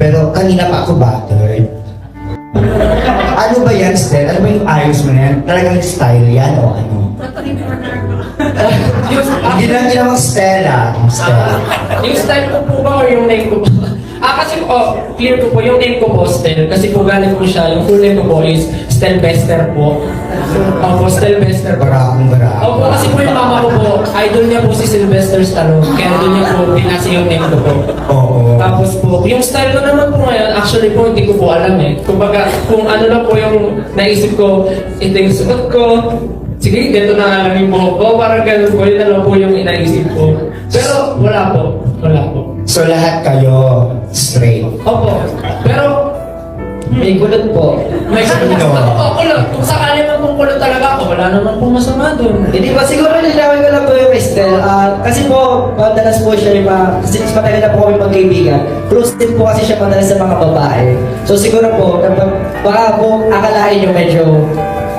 Pero kanina pa ako battered. Ano ba yan, Stel? Ano ba yung ayos mo na yan? Talagang style yan o ano? Hindi lang ginawang Stella. Stella. Yung style ko po ba or yung name ko po? Kasi clear ko po, yung name ko po, Stel. Kasi po galing po siya, yung full name ko po is Stel Bester po. Opo, Stel Bester po. Barakong barako. Opo, kasi po yung mama ko po, idol niya po si Sylvester Stallone. Kaya doon niya po pinasa yung name ko po. Oo. Tapos po, yung style ko naman po ngayon, actually po, hindi ko po alam eh. Kumbaga, kung ano lang po yung naisip ko, ito yung suot ko. Sige, ganito na lang yung buhok ko. Parang ganun po, yun na lang po yung inaisip ko. Pero wala po. Wala po. So lahat kayo straight. Opo. Pero, may kulot po. May kulot. Oo, kulot. Kung sakali man kung kulot talaga ako, wala naman pong masama doon. Hindi ba, siguro nilawin ko lang po yung Estel. Kasi po, madalas po siya yung kasi matagal na po kami magkaibigan. Close din po kasi siya madalas sa mga babae. So siguro po, baka po akalain nyo medyo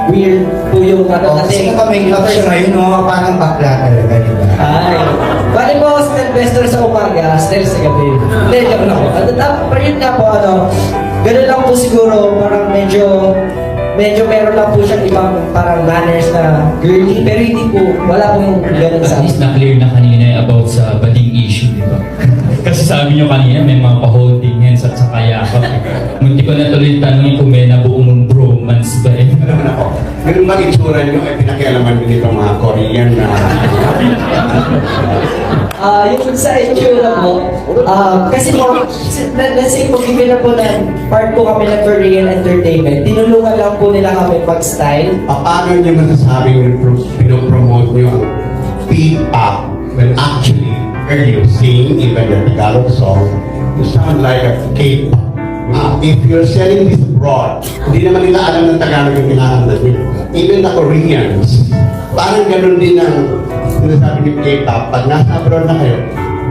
weird po yung Kasi kapag make-up siya ngayon, no? Parang bakla talaga, di ba? Ay. Bali po, Stel Bester sa umaga, Stel sa gabi. Hindi, gabi na po. Pero yun nga po, ganun lang po siguro, parang medyo meron lang po siyang ibang parang manners na girly, pero hindi po, wala pong ganun sa At least na-clear na kanina about sa bading issue, di ba? Kasi sabi nyo kanina, may mga pa-holding hands at saka yakap. Munti ko na tuloy tanongin kung may nabuong mong bromance ba eh. Ganun ba itsura nyo ay pinakialaman din itong mga Korean na... Yung sa itsura po, kasi po, let's say po, given na po na part po kami ng Korean entertainment, tinulungan lang po nila kami pag-style. Paano nyo masasabing pinopromote nyo ang P-pop when actually, when you sing even the Tagalog song, you sound like a K-pop. If you're selling this abroad, hindi naman nila alam ng Tagalog yung kinakanta nyo. Even the Koreans, parang ganun din ang sinasabi ni K-pop. Pag nasa abroad na kayo,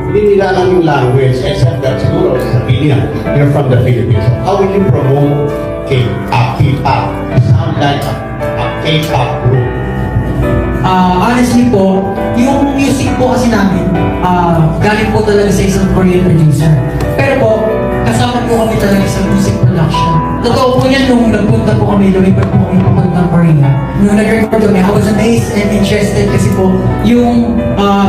hindi nila alam yung language, except that siguro sabihin niya, you're from the Philippines. So how will you promote K-pop? You sound like a K-pop group. Honestly po, yung music po kasi namin, galing po talaga sa isang Korean producer. Pero po, kasama po kami talaga sa music production. Totoo po yan nung nagpunta po kami, lumipat po kami papuntang Korea. Nung nag-record kami, I was amazed and interested kasi po, yung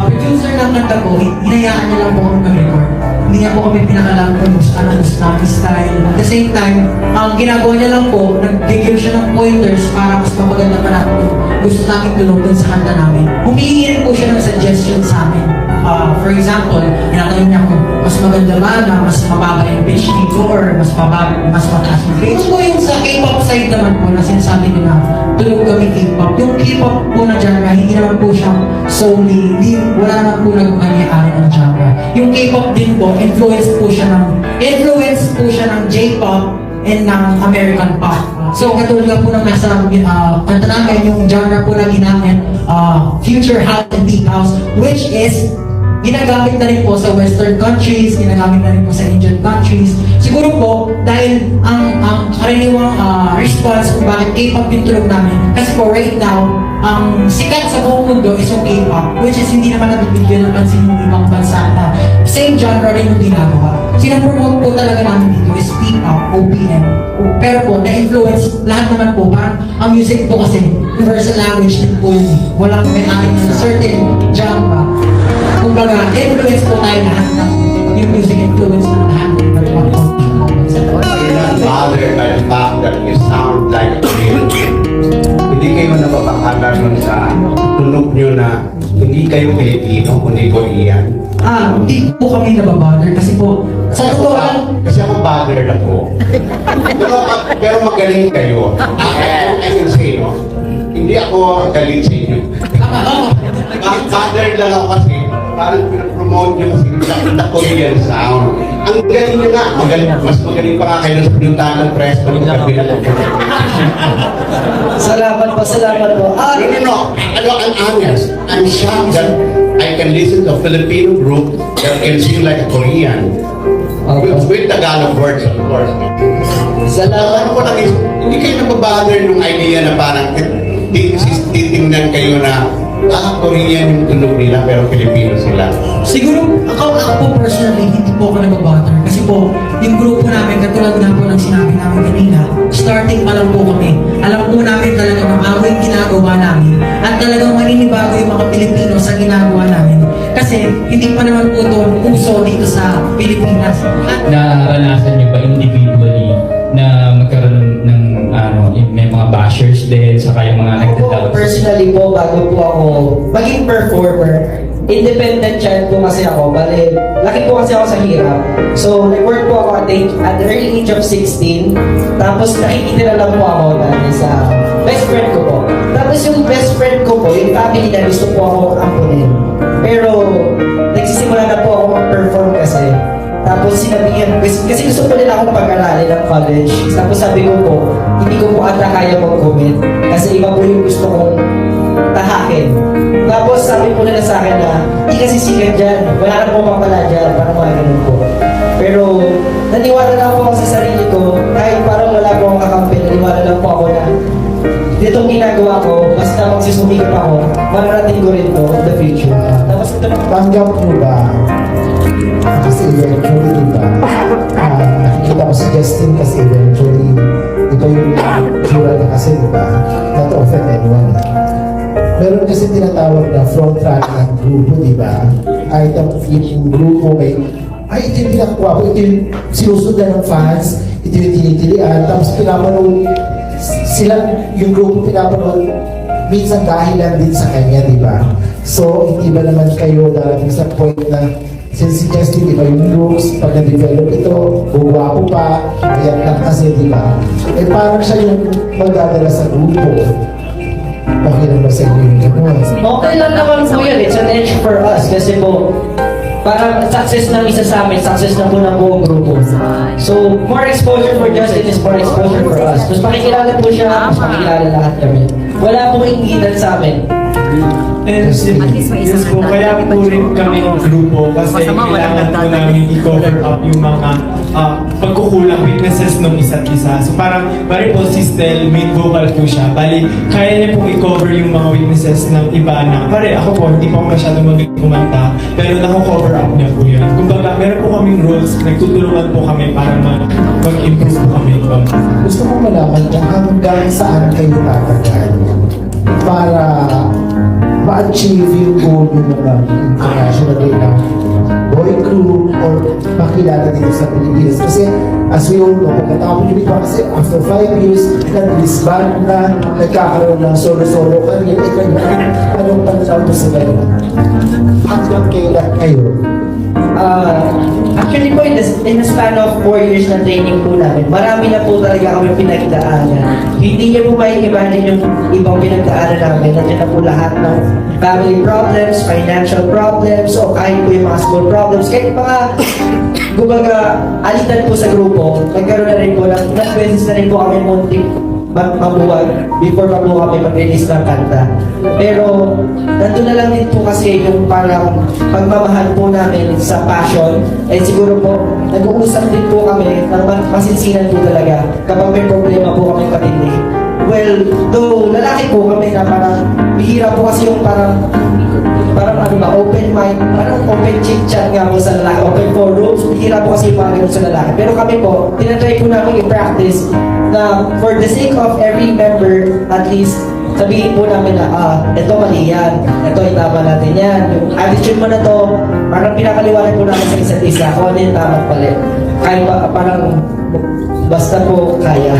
producer ng kanta po, hinayaan niya lang po kami mag-record. Hindi niya po kami pinakalam kung ano gusto namin style. At the same time, ang ginagawa niya lang po, nag-give siya ng pointers para mas mapaganda pa natin yung gusto namin tulungan sa kanta namin. Humihingi rin po siya ng suggestion sa amin. For example, tinatanong niya kung mas maganda ba na mas mababa yung pitch dito or mas mataas yung pitch. Kung po yung sa K-pop side naman po na sinasabi nila, tulog kami K-pop. Yung K-pop po na genre, hindi naman po siya solely, wala naman po nagmanyakari ng genre. Yung K-pop din po, influence po siya ng J-pop and ng American pop. So katulad nga po ng nasa kanta namin, yung genre po na ginamit, future house and deep house, which is ginagamit na rin po sa Western countries, ginagamit na rin po sa Indian countries. Siguro po, dahil ang karaniwang response kung bakit K-pop yung tulog namin, kasi po right now, ang sikat sa buong mundo is yung K-pop, which is hindi naman nabibigyan ng pansin ng ibang bansa na same genre rin yung ginagawa. Sinapromote po talaga namin dito is P-pop, OPM. Pero po, na-influence lahat naman po, parang ang music po kasi universal language din po yun. Walang may akin na certain genre. Kumbaga, influence po tayo lahat ng yung music influence ng lahat ng Father, by the fact that you sound like a Korean. Hindi kayo napapakala nun sa tunog nyo na hindi kayo Pilipino, kundi Korean. Hindi po kami nababother kasi po, sa totoo lang, Kasi ako bothered ako. pero magaling kayo. I can say, no? Hindi ako galing sa inyo. Bothered lang ako kasi parang pinapromote nyo kasi the Korean sound. Ang galing nyo nga, mas magaling pa nga kayo sa pinuntahan ng press ko ng kabila. Salamat po. No, I'm honest. I'm shocked that I can listen to a Filipino group that can sing like a Korean. With Tagalog words, of course. Salamat Ano ko lang, hindi kayo nababother nung idea na parang titingnan kayo na Korean yung tunog nila pero Filipino sila. Siguro, ako po personally, hindi po ako nag-butter. Kasi po, yung grupo namin, katulad nga po ng sinabi namin kanina, starting pa lang po kami. Alam po namin talaga ng away yung ginagawa namin. At talagang maninibago yung mga Pilipino sa ginagawa namin. Kasi, hindi pa naman po ito uso dito sa Pilipinas. At Naranasan nyo ba individually na magkaroon ng may mga bashers din, saka yung mga Ako nagdadoubt? personally po, bago po ako maging performer, independent child po kasi ako. Bale, laki po kasi ako sa hirap. So, nag-work po ako at the early age of 16. Tapos, nakikitira lang po ako dahil sa best friend ko po. Tapos yung best friend ko po, yung family na gusto po ako ampunin. Pero, nagsisimula na po ako mag-perform kasi. Tapos sinabihan, kasi gusto po nila akong pag-aralin ng college. Tapos sabi ko po, hindi ko po ata kaya mag-commit. Kasi iba po yung gusto kong tahakin. Tapos sabi po nila sa akin na, hindi kasi sikat dyan. Wala ka po mapala dyan. Parang mga ganun po. Pero naniwala lang po ako sa sarili ko. Kahit parang wala po akong kakampi, naniwala lang po ako na itong ginagawa ko, basta magsusumikap ako, mararating ko rin to in the future. Tapos ito na Tanggap mo ba? Kasi eventually, di ba? Nakikita ko si Justin kasi eventually, ito yung tsura niya kasi, di ba? Not to offend anyone. Meron kasi tinatawag na front runner ng grupo, di ba? Ay, yung grupo may, ay, ito yung pinakakuha ko, ito yung sinusundan ng fans, ito yung tinitilian, tapos pinapanood, sila, yung grupo pinapanood, minsan dahilan din sa kanya, di ba? So, hindi ba naman kayo darating sa point na since si Justin, di ba yung looks, pag na-develop ito, buwapo pa, ayan lang kasi, di ba? Eh, parang siya yung magdadala sa grupo. Okay lang ba sa inyo yung gano'n? okay lang naman po yun. It's an edge for us. Kasi po, parang success ng isa sa amin, success na po ng buong grupo. So, more exposure for Justin is more exposure for us. Mas makikilala po siya, mas makikilala lahat kami. Wala pong inggitan sa amin. And yes po, kaya po rin kami ng grupo kasi kailangan po namin i-cover up yung mga pagkukulang weaknesses ng isa't isa. So parang, bali po si Stel, main vocal po siya. Bali, kaya niya po i-cover yung mga weaknesses ng iba na, pare ako po, hindi po ako masyadong magaling kumanta, pero nako-cover up niya po yun. Kumbaga, meron po kaming roles, nagtutulungan po kami para mag-improve po kami. Gusto ko malaman kung hanggang saan kayo tatagal para ma-achieve yung goal yung mga international na boy crew or makilala dito sa Pilipinas. Kasi as we all know, pagkatapos yung iba kasi after 5 years, nag-disband na, nagkakaroon ng solo-solo career, anong pananaw mo sa ganun? Hanggang kailan kayo? Actually po, in the span of 4 years na training po namin, marami na po talaga kami pinagdaanan. Hindi niyo po mai-imagine yung ibang pinagdaanan namin. Nandiyan na po lahat ng family problems, financial problems, o kahit po yung mga school problems. Kahit mga, kumbaga, alitan po sa grupo, nagkaroon na rin po, nag-beses na rin po kami muntik mabuwag before pa po kami mag-release ng kanta. Pero, nandun na lang din po kasi yung parang pagmamahal po namin sa passion. Eh siguro po, nag-uusap din po kami ng masinsinan po talaga kapag may problema po kami katindi. Well, though lalaki po kami na parang bihira po kasi yung parang ano ba, open mind, parang open chit-chat nga po sa lalaki, open forums, bihira po kasi yung mga ganun sa lalaki. Pero kami po, tinatry po namin i-practice na for the sake of every member, at least sabihin po namin na, ito mali yan, ito itama natin yan. Yung attitude mo na to, parang pinakaliwanag po namin sa isa't isa, kung ano yung tama pala. Kahit parang basta po kaya.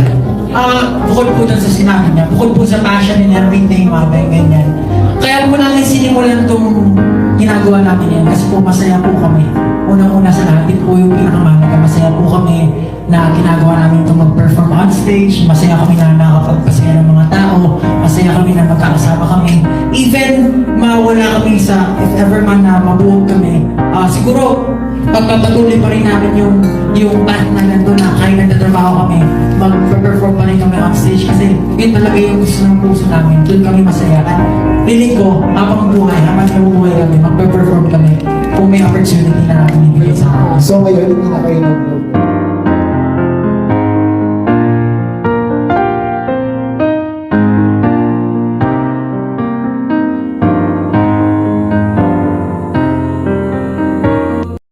bukod po dun sa sinabi niya, bukod po sa passion and everything, mga ganyan. Kaya po namin sinimulan itong ginagawa natin yan kasi po masaya po kami. Unang-una sa lahat, ito po yung pinakamahalaga. Masaya po kami na ginagawa namin itong mag-perform on stage. Masaya kami na nakakapagpasaya ng mga tao. Masaya kami na magkakasama kami. Even mawala kami sa, if ever man na mabuhog kami, siguro pagpapatuloy pa rin namin yung band na nandun na kahit nagtatrabaho kami, mag-perform pa rin kami on stage kasi yun talaga yung gusto ng puso namin. Doon kami masaya. At piling ko, habang nabubuhay kami, mag-perform kami kung may opportunity na namin ibigay sa amin. So ngayon, hindi na kayo